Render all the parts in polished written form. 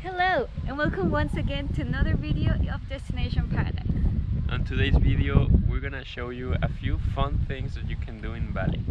Hello and welcome once again to another video of Destination Paradise. On today's video, we're gonna show you a few fun things that you can do in Bali.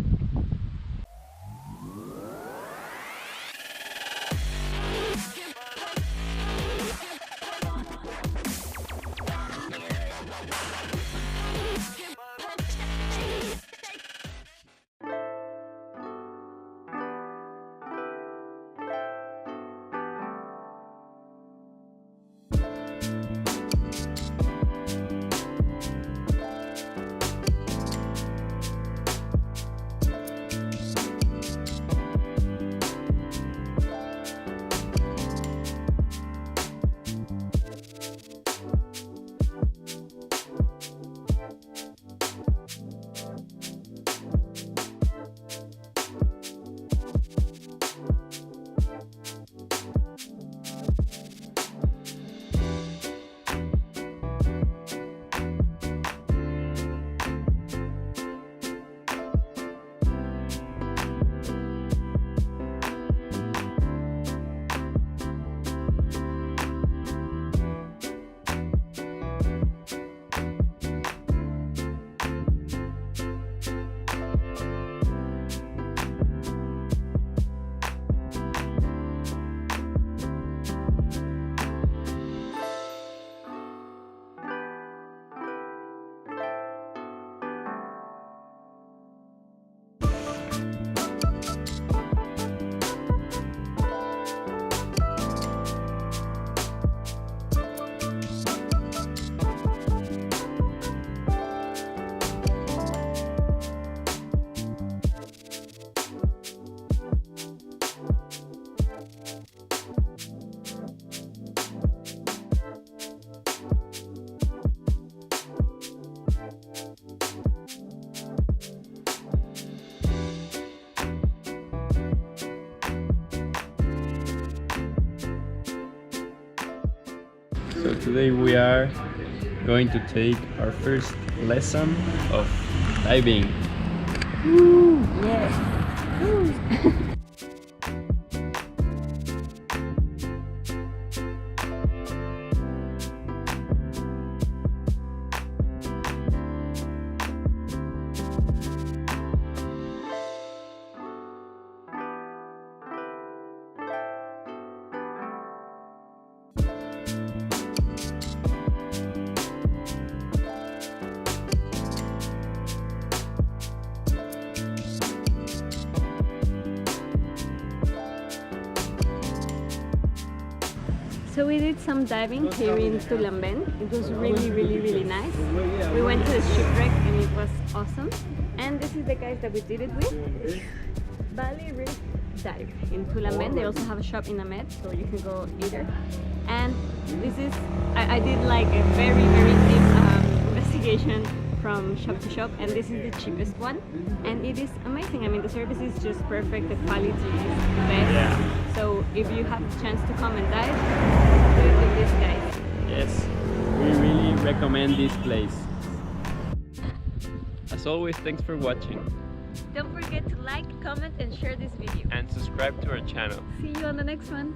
So today we are going to take our first lesson of diving. Woo! Yeah! Woo. So we did some diving here in Tulamben. It was really nice. We went to the shipwreck and it was awesome. And this is the guys that we did it with. Bali Reef Dive in Tulamben. They also have a shop in Amed, so you can go either. And this is, I did like a very deep investigation from shop to shop, and this is the cheapest one. And it is amazing. I mean, the service is just perfect, the quality is the best. Yeah. So if you have the chance to come and dive, do it with these guys. Yes, we really recommend this place. As always, thanks for watching. Don't forget to like, comment and share this video. And subscribe to our channel. See you on the next one.